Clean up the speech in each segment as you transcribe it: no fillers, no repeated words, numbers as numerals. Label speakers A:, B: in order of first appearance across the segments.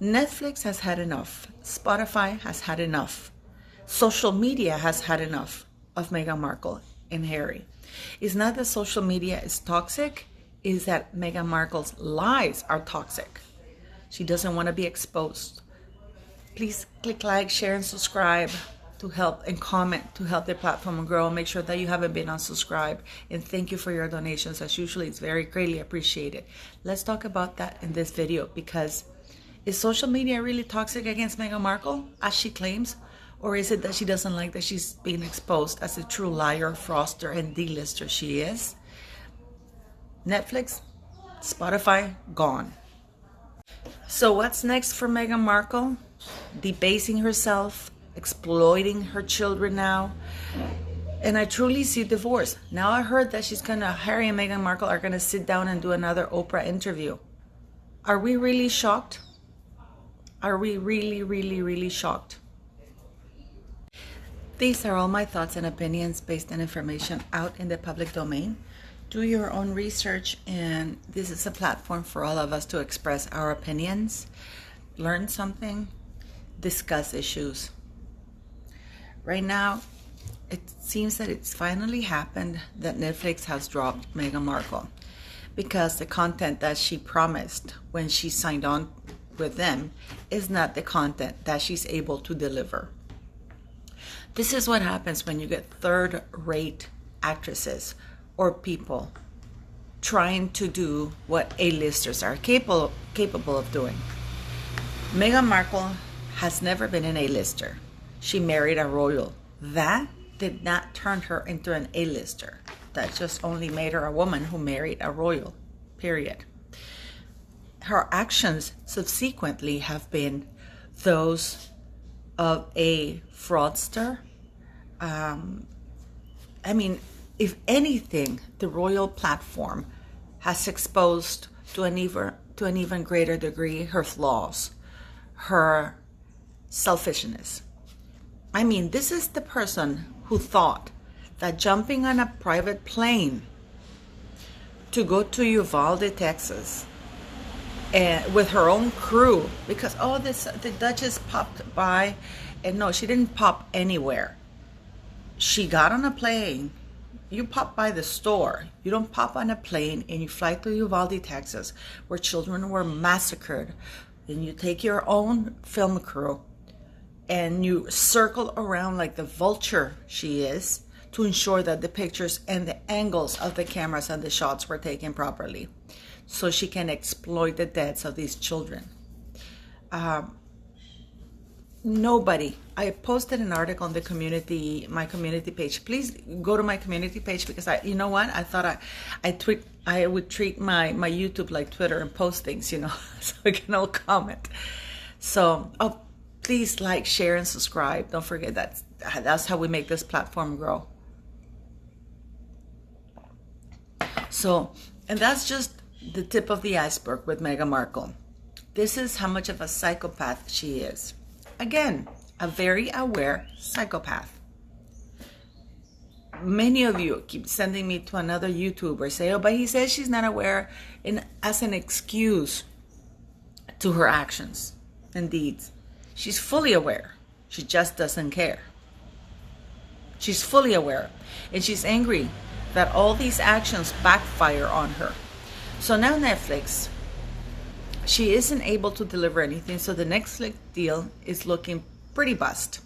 A: Netflix has had enough. Spotify has had enough. Social media has had enough of Meghan Markle and Harry. It's not that social media is toxic, it's that Meghan Markle's lies are toxic. She doesn't want to be exposed. Please click like, share, and subscribe to help, and comment to help the platform grow. Make sure that you haven't been unsubscribed. And thank you for your donations. As usually, it's very greatly appreciated. Let's talk about that in this video, because is social media really toxic against Meghan Markle, as she claims? Or is it that she doesn't like that she's being exposed as a true liar, fraudster, and D-lister she is? Netflix, Spotify, gone. So what's next for Meghan Markle? Debasing herself, exploiting her children now. And I truly see divorce. Now I heard that Harry and Meghan Markle are gonna sit down and do another Oprah interview. Are we really shocked? Are we really, really, really shocked? These are all my thoughts and opinions based on information out in the public domain. Do your own research, and this is a platform for all of us to express our opinions, learn something, discuss issues. Right now, it seems that it's finally happened that Netflix has dropped Meghan Markle, because the content that she promised when she signed on with them is not the content that she's able to deliver. This is what happens when you get third-rate actresses or people trying to do what A-listers are capable of doing. Meghan Markle has never been an A-lister. She married a royal. That did not turn her into an A-lister. That just only made her a woman who married a royal, period. Her actions subsequently have been those of a fraudster. If anything, the royal platform has exposed to an even greater degree her flaws, her selfishness. This is the person who thought that jumping on a private plane to go to Uvalde, Texas, and with her own crew, because the Duchess popped by, and no, she didn't pop anywhere. She got on a plane. You pop by the store. You don't pop on a plane and you fly to Uvalde, Texas, where children were massacred. Then you take your own film crew and you circle around like the vulture she is to ensure that the pictures and the angles of the cameras and the shots were taken properly, so she can exploit the deaths of these children. Nobody. I posted an article on my community page. Please go to my community page, because you know what? I thought I would treat my YouTube like Twitter and post things, so we can all comment. So, please like, share, and subscribe. Don't forget that's how we make this platform grow. So, and that's just the tip of the iceberg with Meghan Markle. This is how much of a psychopath she is. Again, a very aware psychopath. Many of you keep sending me to another YouTuber, say, but he says she's not aware, as an excuse to her actions and deeds. She's fully aware. She just doesn't care. She's fully aware. And she's angry that all these actions backfire on her. So now Netflix, she isn't able to deliver anything, so the Netflix deal is looking pretty bust.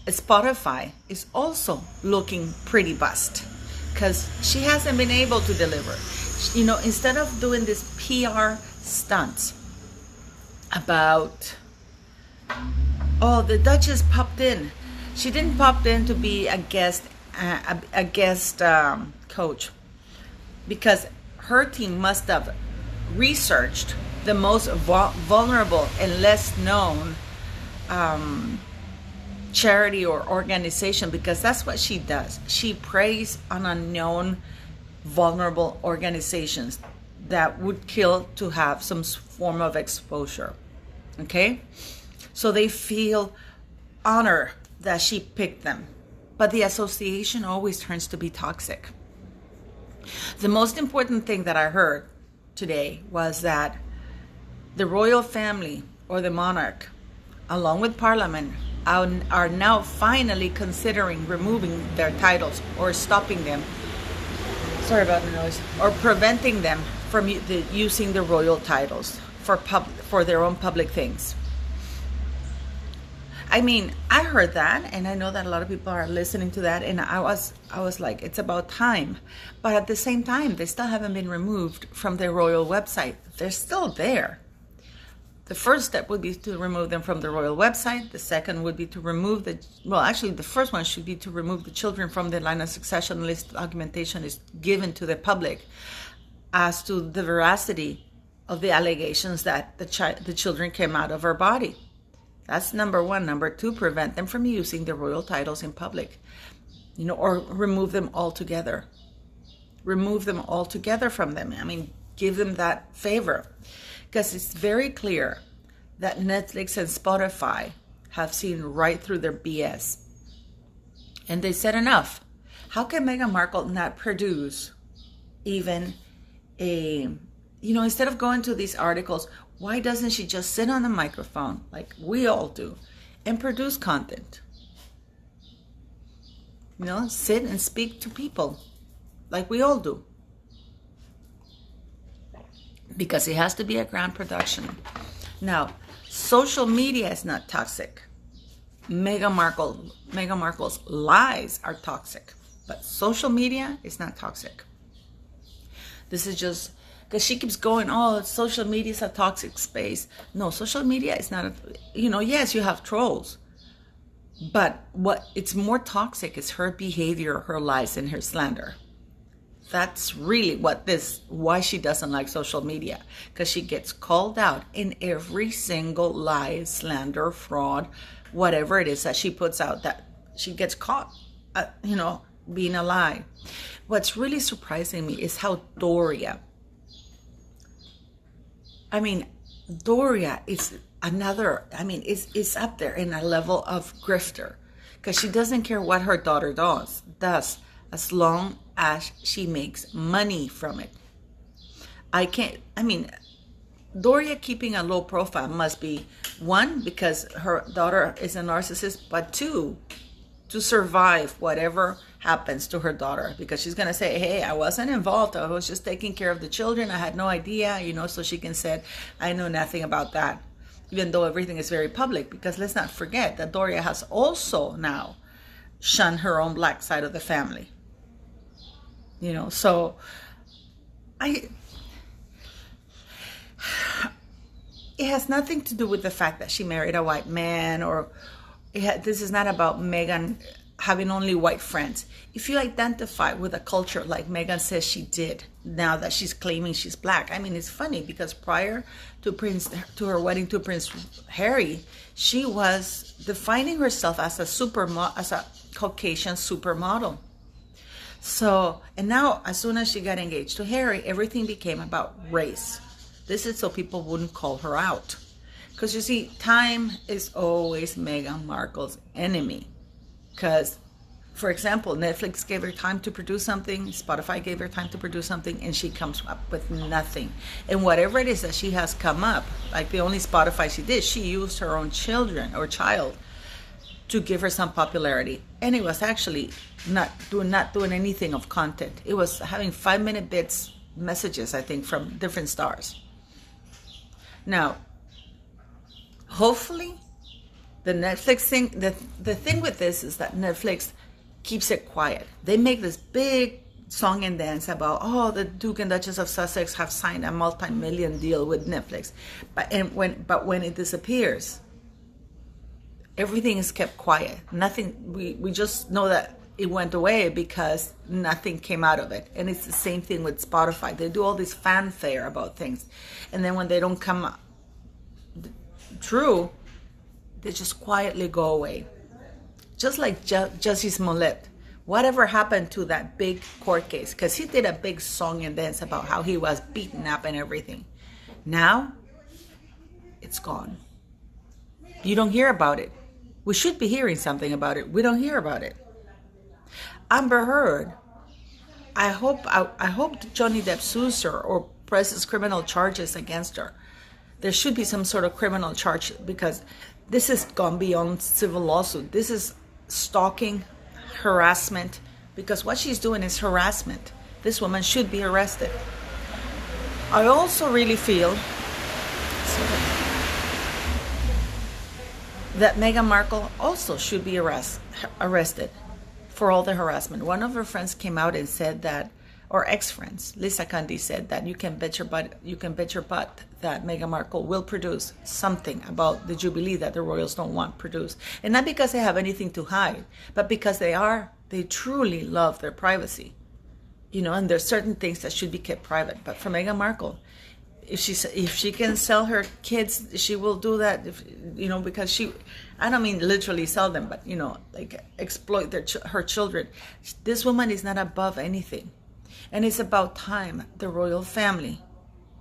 A: Spotify is also looking pretty bust, because she hasn't been able to deliver. Instead of doing this PR stunts about, the Duchess popped in. She didn't pop in to be a guest coach, because her team must have researched the most vulnerable and less known charity or organization, because that's what she does. She preys on unknown, vulnerable organizations that would kill to have some form of exposure. Okay? So they feel honor that she picked them. But the association always turns to be toxic. The most important thing that I heard today was that the royal family or the monarch, along with Parliament, are now finally considering removing their titles or stopping them. Sorry about the noise. Or preventing them from using the royal titles for their own public things. I mean, I heard that, and I know that a lot of people are listening to that, and I was like, it's about time. But at the same time, they still haven't been removed from their royal website. They're still there. The first step would be to remove them from the royal website. The second would be to remove the first one should be to remove the children from the line of succession list. Documentation is given to the public as to the veracity of the allegations that the children came out of her body. That's number one. Number two, prevent them from using the royal titles in public, or remove them altogether. Remove them altogether from them. I mean, give them that favor. Because it's very clear that Netflix and Spotify have seen right through their BS. And they said enough. How can Meghan Markle not produce even instead of going to these articles, why doesn't she just sit on the microphone like we all do and produce content? Sit and speak to people like we all do. Because it has to be a grand production. Now, social media is not toxic. Meghan Markle's lies are toxic, but social media is not toxic. This is just because she keeps going, social media is a toxic space. No, social media is not. Yes, you have trolls, but what it's more toxic is her behavior, her lies, and her slander. That's really why she doesn't like social media, because she gets called out in every single lie, slander, fraud, whatever it is that she puts out, that she gets caught, being a lie. What's really surprising me is how Doria is is up there in a level of grifter, because she doesn't care what her daughter does, as long as she makes money from it. Doria keeping a low profile must be, one, because her daughter is a narcissist, but two, to survive whatever happens to her daughter, because she's going to say, hey, I wasn't involved. I was just taking care of the children. I had no idea, so she can say, I know nothing about that, even though everything is very public, because let's not forget that Doria has also now shunned her own black side of the family. So it has nothing to do with the fact that she married a white man, this is not about Meghan having only white friends. If you identify with a culture like Meghan says she did, now that she's claiming she's black, it's funny because prior to her wedding to Prince Harry, she was defining herself as a Caucasian supermodel. So, and now as soon as she got engaged to Harry, everything became about race. This is so people wouldn't call her out. Because you see, time is always Meghan Markle's enemy. Because, for example, Netflix gave her time to produce something, Spotify gave her time to produce something, and she comes up with nothing. And whatever it is that she has come up, like the only Spotify she did, she used her own child to give her some popularity. And it was actually not doing anything of content. It was having 5-minute bits messages, I think, from different stars. Now, hopefully, the Netflix thing, the thing with this is that Netflix keeps it quiet. They make this big song and dance about, the Duke and Duchess of Sussex have signed a multi-million deal with Netflix. But when it disappears, everything is kept quiet. Nothing, we just know that it went away because nothing came out of it. And it's the same thing with Spotify. They do all this fanfare about things. And then when they don't come true, they just quietly go away. Just like Jussie Smollett. Whatever happened to that big court case? Because he did a big song and dance about how he was beaten up and everything. Now, it's gone. You don't hear about it. We should be hearing something about it. We don't hear about it. Amber Heard, I hope Johnny Depp sues her or presses criminal charges against her. there should be some sort of criminal charge, because this has gone beyond civil lawsuit. This is stalking, harassment, because what she's doing is harassment. This woman should be arrested. I also really feel that Meghan Markle also should be arrested for all the harassment. One of her friends came out and said that, or ex-friends, Lisa Candy, said that you can bet your butt that Meghan Markle will produce something about the Jubilee that the royals don't want produced. And not because they have anything to hide, but because they truly love their privacy. You know, and there's certain things that should be kept private. But for Meghan Markle, if she can sell her kids, she will do that. Because I don't mean literally sell them, but like exploit her children. This woman is not above anything, and it's about time the royal family,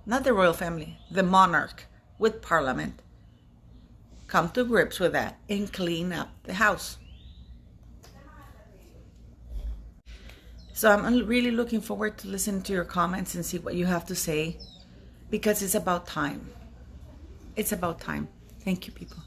A: not the royal family, the monarch with Parliament, come to grips with that and clean up the house. So I'm really looking forward to listening to your comments and see what you have to say, because it's about time. It's about time. Thank you, people.